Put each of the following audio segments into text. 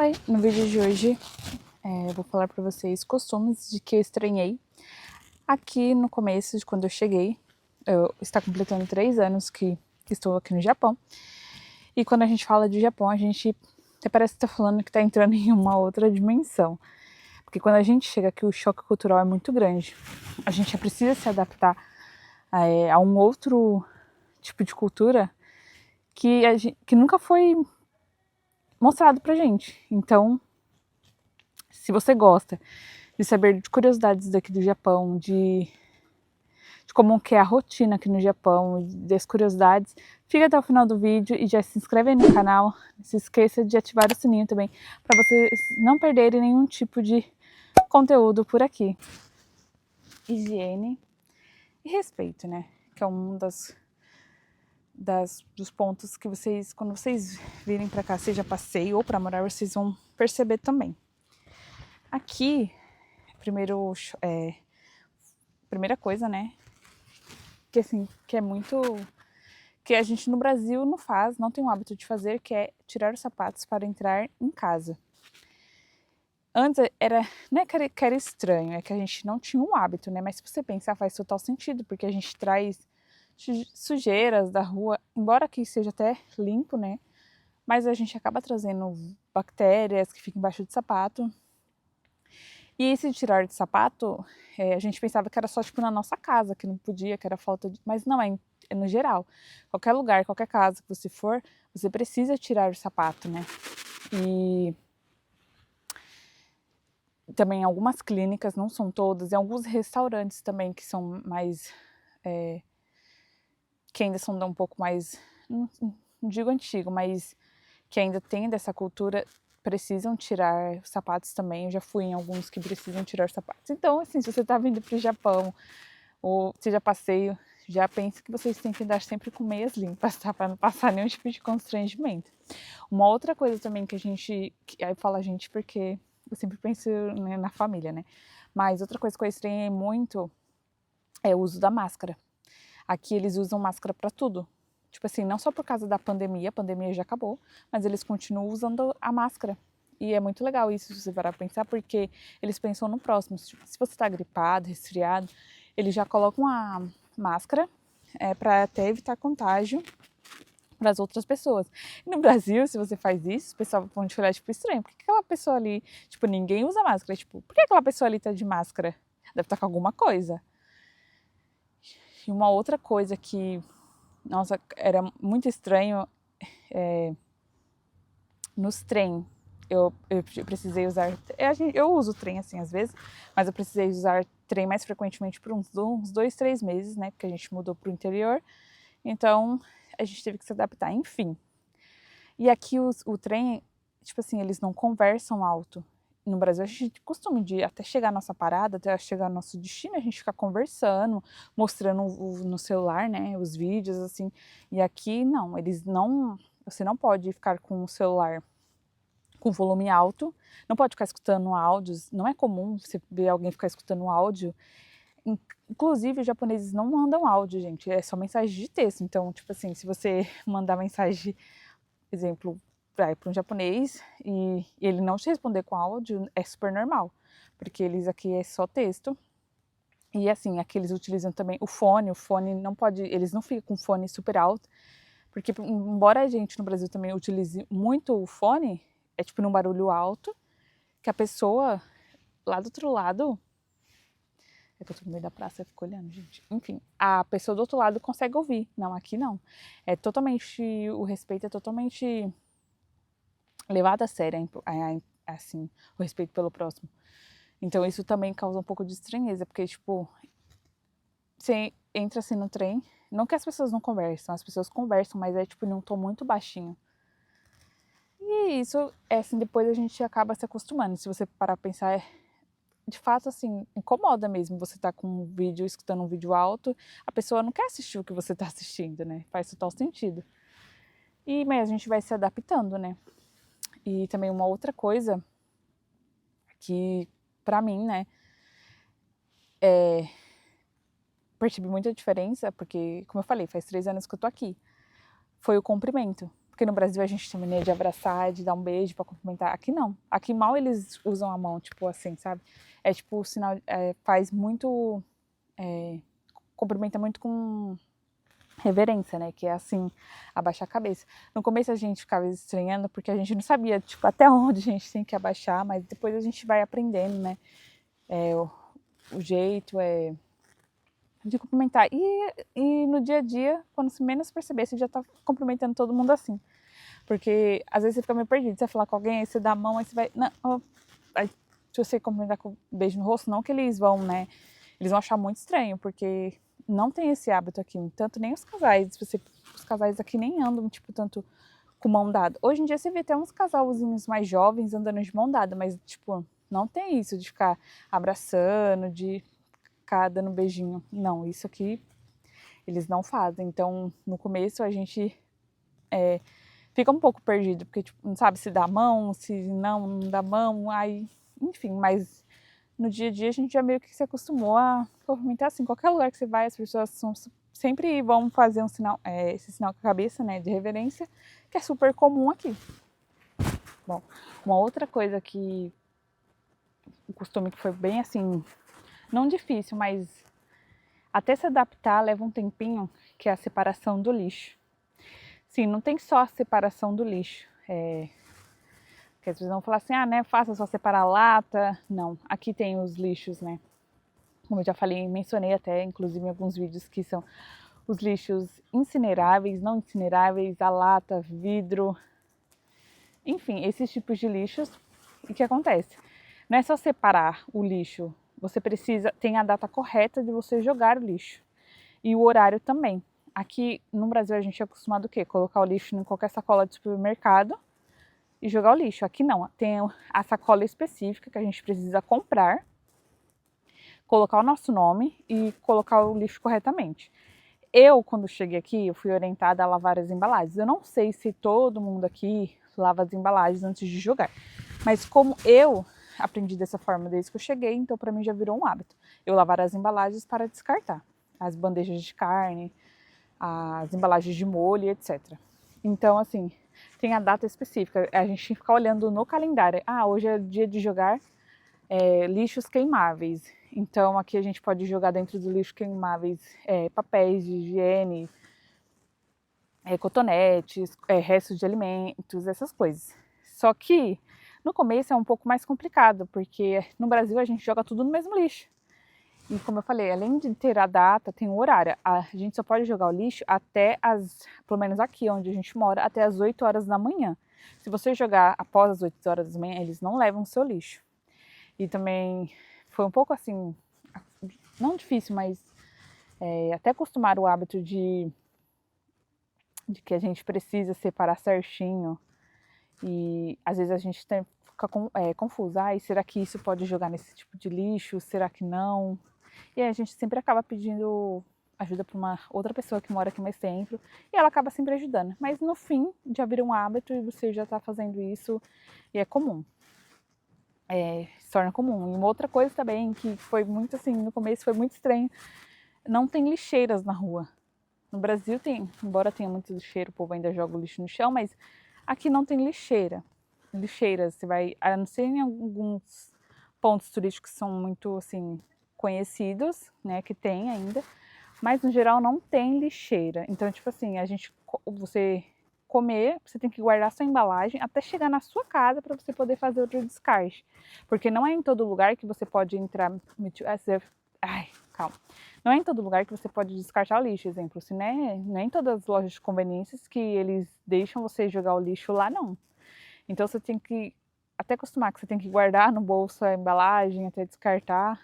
Oi, no vídeo de hoje eu vou falar para vocês costumes de que eu estranhei aqui no começo de quando eu cheguei. Está completando 3 anos que estou aqui no Japão. E quando a gente fala de Japão, a gente até parece que está falando que está entrando em uma outra dimensão. Porque quando a gente chega aqui, o choque cultural é muito grande. A gente precisa se adaptar a um outro tipo de cultura que nunca foi mostrado pra gente. Então, se você gosta de saber de curiosidades daqui do Japão, de como que é a rotina aqui no Japão, das curiosidades, fica até o final do vídeo e já se inscreve aí no canal. Não se esqueça de ativar o sininho também, para vocês não perderem nenhum tipo de conteúdo por aqui. Higiene e respeito, né? Que é um dos pontos que vocês, quando vocês virem para cá, seja passeio ou para morar, vocês vão perceber também. Aqui, primeira coisa, né? Que assim, que é muito, que a gente no Brasil não faz, não tem o hábito de fazer, que é tirar os sapatos para entrar em casa. Antes não é que era estranho, é que a gente não tinha um hábito, né? Mas se você pensar, faz total sentido, porque a gente traz sujeiras da rua, embora aqui seja até limpo, né? Mas a gente acaba trazendo bactérias que ficam embaixo do sapato. E esse tirar de sapato, a gente pensava que era só tipo na nossa casa, que não podia, que era falta de... Mas não, é no geral. Qualquer lugar, qualquer casa que você for, você precisa tirar o sapato, né? E também algumas clínicas, não são todas, e alguns restaurantes também que são mais... que ainda são um pouco mais... não digo antigo, mas que ainda tem dessa cultura, precisam tirar os sapatos também. Eu já fui em alguns que precisam tirar os sapatos. Então, assim, se você está vindo para o Japão ou seja passeio, já pense que vocês têm que andar sempre com meias limpas, tá? Para não passar nenhum tipo de constrangimento. Uma outra coisa também que aí eu falo a gente porque eu sempre penso, né, na família, né? Mas outra coisa que eu estranhei muito é o uso da máscara. Aqui eles usam máscara para tudo. Tipo assim, não só por causa da pandemia, a pandemia já acabou, mas eles continuam usando a máscara. E é muito legal isso, se você parar pra pensar, porque eles pensam no próximo. Tipo, se você tá gripado, resfriado, eles já colocam a máscara para até evitar contágio para as outras pessoas. E no Brasil, se você faz isso, o pessoal vão te olhar tipo estranho. Por que aquela pessoa ali, tipo, ninguém usa máscara? Tipo, por que aquela pessoa ali tá de máscara? Deve estar com alguma coisa. E uma outra coisa que, nossa, era muito estranho, nos trem. Eu precisei usar. Eu uso trem assim às vezes, mas eu precisei usar trem mais frequentemente por uns 2, 3 meses, né? Porque a gente mudou para o interior. Então a gente teve que se adaptar, enfim. E aqui o trem, tipo assim, eles não conversam alto. No Brasil, a gente costuma de até chegar a nossa parada, até chegar ao nosso destino, a gente fica conversando, mostrando no celular, né, os vídeos, assim. E aqui, não, eles não... Você não pode ficar com o celular com volume alto, não pode ficar escutando áudios, não é comum você ver alguém ficar escutando áudio. Inclusive, os japoneses não mandam áudio, gente, é só mensagem de texto. Então, tipo assim, se você mandar mensagem, exemplo, para um japonês e ele não te responder com áudio, é super normal, porque eles aqui é só texto. E assim, aqui eles utilizam também o fone não pode, eles não ficam com fone super alto, porque embora a gente no Brasil também utilize muito o fone, é tipo num barulho alto, que a pessoa lá do outro lado, é que eu tô no meio da praça e fico olhando, gente. Enfim, a pessoa do outro lado consegue ouvir. Não, aqui não. É totalmente, o respeito é totalmente levado a sério, assim, o respeito pelo próximo. Então isso também causa um pouco de estranheza, porque, tipo, você entra assim no trem, não que as pessoas não conversam, as pessoas conversam, mas é tipo num tom muito baixinho. E isso, assim, depois a gente acaba se acostumando. Se você parar pra pensar, de fato, assim, incomoda mesmo. Você tá com um vídeo, escutando um vídeo alto, a pessoa não quer assistir o que você tá assistindo, né? Faz total sentido. Mas a gente vai se adaptando, né? E também uma outra coisa que, pra mim, né, percebi muita diferença, porque, como eu falei, faz 3 anos que eu tô aqui. Foi o comprimento. porque no Brasil a gente tem mania de abraçar, de dar um beijo pra cumprimentar. Aqui não. Aqui mal eles usam a mão, tipo assim, sabe? É tipo o sinal, faz muito, cumprimenta muito com reverência, né? Que é assim, abaixar a cabeça. No começo a gente ficava estranhando porque a gente não sabia, tipo, até onde a gente tem que abaixar, mas depois a gente vai aprendendo, né? O jeito de cumprimentar. E no dia a dia, quando você menos perceber, você já tá cumprimentando todo mundo assim. Porque às vezes você fica meio perdido, você vai falar com alguém, aí você dá a mão, aí você vai... Não, aí, se você cumprimentar com um beijo no rosto, não que eles vão, né? Eles vão achar muito estranho, porque não tem esse hábito aqui. Tanto nem os casais, os casais aqui nem andam, tipo, tanto com mão dada. Hoje em dia você vê até uns casalzinhos mais jovens andando de mão dada, mas, tipo, não tem isso de ficar abraçando, de ficar dando beijinho. Não, isso aqui eles não fazem. Então, no começo a gente fica um pouco perdido, porque tipo, não sabe se dá a mão, se não dá a mão, aí, enfim, mas no dia a dia a gente já meio que se acostumou a cumprimentar assim. Qualquer lugar que você vai, as pessoas sempre vão fazer um sinal, esse sinal com a cabeça, né, de reverência, que é super comum aqui. Bom, uma outra coisa que o costume que foi bem assim, não difícil, mas até se adaptar leva um tempinho, que é a separação do lixo. Sim, não tem só a separação do lixo. Porque as pessoas vão falar assim, né, fácil só separar a lata. Não, aqui tem os lixos, né? Como eu já falei, mencionei até, inclusive, em alguns vídeos, que são os lixos incineráveis, não incineráveis, a lata, vidro, enfim, esses tipos de lixos. E o que acontece? Não é só separar o lixo, você precisa, tem a data correta de você jogar o lixo. E o horário também. Aqui no Brasil a gente é acostumado o quê? Colocar o lixo em qualquer sacola de supermercado e jogar o lixo. Aqui não, tem a sacola específica que a gente precisa comprar, colocar o nosso nome e colocar o lixo corretamente. Eu, quando cheguei aqui, eu fui orientada a lavar as embalagens. Eu não sei se todo mundo aqui lava as embalagens antes de jogar, mas como eu aprendi dessa forma desde que eu cheguei, então para mim já virou um hábito. Eu lavar as embalagens para descartar. As bandejas de carne, as embalagens de molho, etc. Então, assim, tem a data específica. A gente tem que ficar olhando no calendário. Hoje é dia de jogar lixos queimáveis. Então, aqui a gente pode jogar dentro do lixo queimáveis papéis de higiene, cotonetes, restos de alimentos, essas coisas. Só que no começo é um pouco mais complicado, porque no Brasil a gente joga tudo no mesmo lixo. E como eu falei, além de ter a data, tem o horário. A gente só pode jogar o lixo até pelo menos aqui onde a gente mora, até as 8 horas da manhã. Se você jogar após as 8 horas da manhã, eles não levam o seu lixo. E também foi um pouco assim, não difícil, mas até acostumar o hábito de que a gente precisa separar certinho. E às vezes a gente fica confuso. Será que isso pode jogar nesse tipo de lixo? Será que não? E aí a gente sempre acaba pedindo ajuda para uma outra pessoa que mora aqui mais tempo e ela acaba sempre ajudando. Mas no fim já vira um hábito e você já está fazendo isso e é comum. Se torna comum. E uma outra coisa também que foi muito assim, no começo foi muito estranho, não tem lixeiras na rua. No Brasil tem, embora tenha muito lixeiro, o povo ainda joga o lixo no chão, mas aqui não tem lixeira. Lixeiras, você vai, a não ser em alguns pontos turísticos que são muito assim conhecidos, né, que tem ainda, mas no geral não tem lixeira. Então, tipo assim, você comer, você tem que guardar sua embalagem até chegar na sua casa para você poder fazer outro descarte, porque não é em todo lugar que você pode entrar, calma. Não é em todo lugar que você pode descartar o lixo, exemplo, se não é em todas as lojas de conveniências que eles deixam você jogar o lixo lá, não. Então você tem que até acostumar que você tem que guardar no bolso a embalagem até descartar.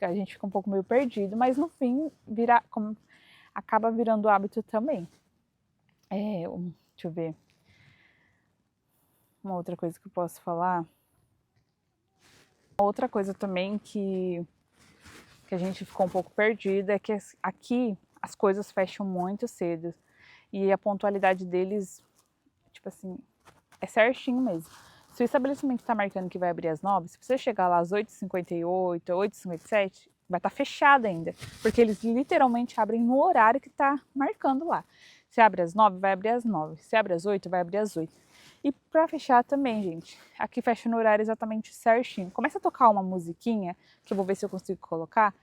A gente fica um pouco meio perdido, mas no fim acaba virando hábito também. Deixa eu ver. Uma outra coisa que eu posso falar. Outra coisa também que a gente ficou um pouco perdido é que aqui as coisas fecham muito cedo. E a pontualidade deles, tipo assim, é certinho mesmo. Se o estabelecimento está marcando que vai abrir às 9, se você chegar lá às 8h58, 8h57, vai estar fechado ainda. Porque eles literalmente abrem no horário que está marcando lá. Se abre às 9, vai abrir às 9. Se abre às 8, vai abrir às 8. E para fechar também, gente, aqui fecha no horário exatamente certinho. Começa a tocar uma musiquinha, que eu vou ver se eu consigo colocar,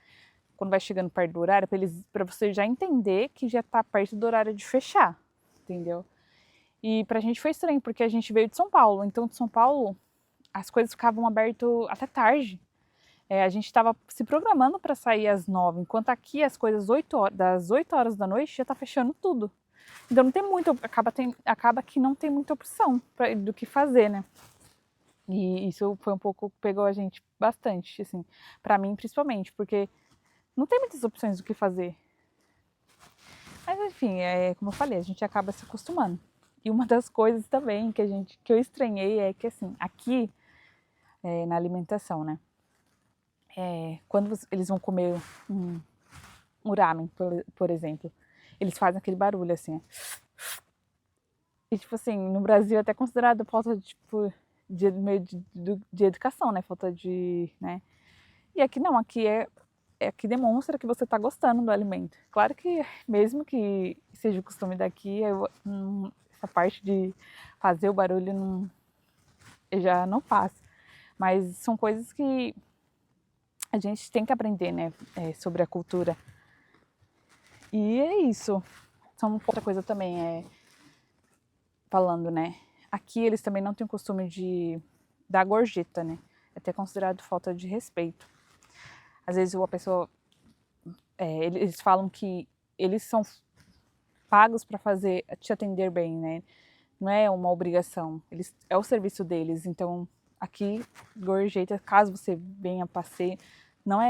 quando vai chegando perto do horário, para você já entender que já tá perto do horário de fechar, entendeu? E pra gente foi estranho, porque a gente veio de São Paulo, então de São Paulo as coisas ficavam abertas até tarde. A gente estava se programando para sair às 9, enquanto aqui as coisas das 8 horas da noite já tá fechando tudo. Então não tem muito, acaba que não tem muita opção do que fazer, né? E isso foi um pouco, pegou a gente bastante, assim, pra mim principalmente, porque não tem muitas opções do que fazer. Mas enfim, como eu falei, a gente acaba se acostumando. E uma das coisas também que eu estranhei é que, assim, aqui na alimentação, né? Quando eles vão comer um ramen, por exemplo, eles fazem aquele barulho assim, ó. E tipo assim, no Brasil é até considerado falta de, tipo, de educação, né? Falta de, né? E aqui não, aqui demonstra que você está gostando do alimento. Claro que mesmo que seja o costume daqui, essa parte de fazer o barulho eu já não faço. Mas são coisas que a gente tem que aprender, né? Sobre a cultura. E é isso. Outra coisa também falando, né? Aqui eles também não têm o costume de dar gorjeta, né? É até considerado falta de respeito. Às vezes a pessoa, eles falam que eles são pagos para te atender bem, né? Não é uma obrigação, é o serviço deles. Então, aqui, gorjeta, caso você venha a passeio, não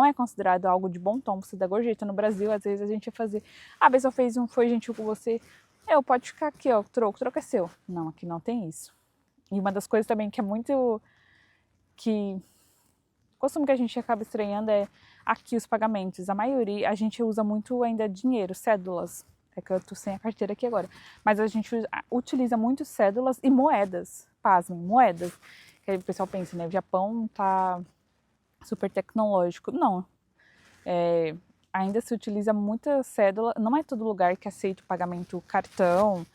é considerado algo de bom tom você dar gorjeta. No Brasil, às vezes a gente ia fazer, a pessoa foi gentil com você, pode ficar aqui, ó, troco é seu. Não, aqui não tem isso. E uma das coisas também que é muito, costume que a gente acaba estranhando é aqui os pagamentos. A maioria, a gente usa muito ainda dinheiro, cédulas. É que eu tô sem a carteira aqui agora. Mas a gente utiliza muito cédulas e moedas. Pasmem, moedas. Que aí o pessoal pensa, né? O Japão tá super tecnológico. Não. Ainda se utiliza muita cédula. Não é todo lugar que aceita o pagamento cartão.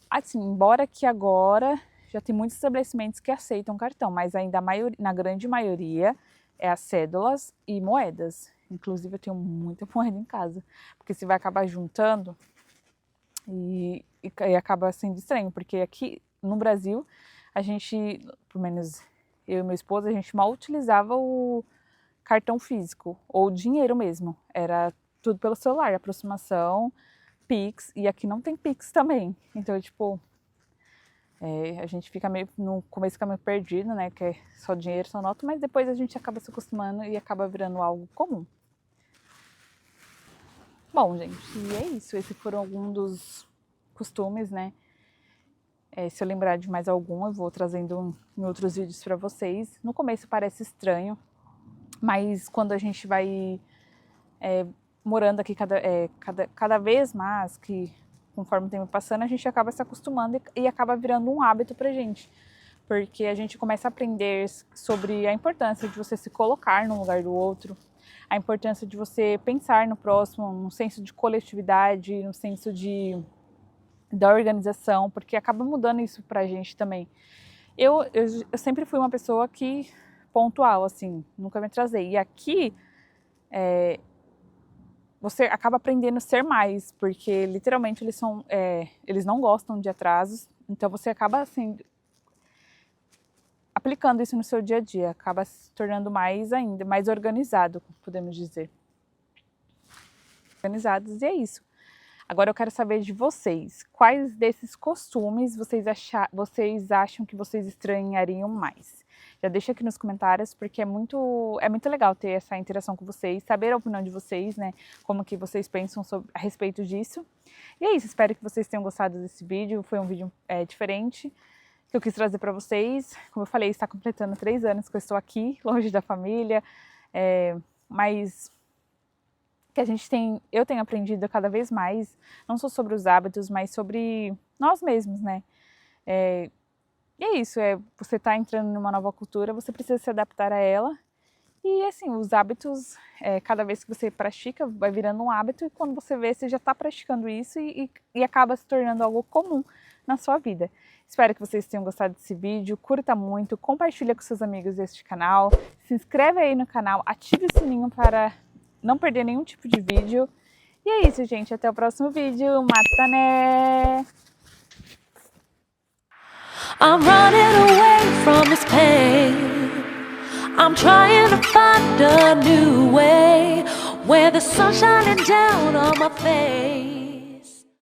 Assim, embora que agora já tem muitos estabelecimentos que aceitam cartão, mas ainda na grande maioria é as cédulas e moedas. Inclusive eu tenho muita moeda em casa, porque você vai acabar juntando e acaba sendo estranho, porque aqui no Brasil a gente, pelo menos eu e meu esposo, a gente mal utilizava o cartão físico ou dinheiro mesmo, era tudo pelo celular, aproximação, Pix, e aqui não tem Pix também, então tipo, a gente fica no começo fica meio perdido, né, que é só dinheiro, só nota, mas depois a gente acaba se acostumando e acaba virando algo comum. Bom, gente, e é isso. Esses foram alguns dos costumes, né? Se eu lembrar de mais algum, eu vou trazendo em outros vídeos para vocês. No começo parece estranho, mas quando a gente vai morando aqui cada vez mais, que conforme o tempo passando, a gente acaba se acostumando e acaba virando um hábito pra gente. Porque a gente começa a aprender sobre a importância de você se colocar no lugar do outro, a importância de você pensar no próximo, no senso de coletividade, no senso da organização, porque acaba mudando isso pra gente também. Eu sempre fui uma pessoa que pontual, assim, nunca me atrasei. E aqui você acaba aprendendo a ser mais, porque literalmente eles não gostam de atrasos, então você acaba assim aplicando isso no seu dia a dia, acaba se tornando mais organizado, podemos dizer. Organizados, e é isso. Agora eu quero saber de vocês, quais desses costumes vocês acham que vocês estranhariam mais? Já deixa aqui nos comentários, porque é muito legal ter essa interação com vocês, saber a opinião de vocês, né? Como que vocês pensam a respeito disso. E é isso, espero que vocês tenham gostado desse vídeo, foi um vídeo diferente, que eu quis trazer para vocês. Como eu falei, está completando 3 anos que eu estou aqui, longe da família, mas que eu tenho aprendido cada vez mais, não só sobre os hábitos, mas sobre nós mesmos, né? E é isso, você está entrando numa nova cultura, você precisa se adaptar a ela E assim, os hábitos, cada vez que você pratica, vai virando um hábito, e quando você vê, você já está praticando isso e acaba se tornando algo comum na sua vida. Espero que vocês tenham gostado desse vídeo, curta muito, compartilha com seus amigos este canal, se inscreve aí no canal, ative o sininho para não perder nenhum tipo de vídeo. E é isso, gente, até o próximo vídeo, Matané! I'm running away from this pain. I'm trying to find a new way where the sun's shining down on my face.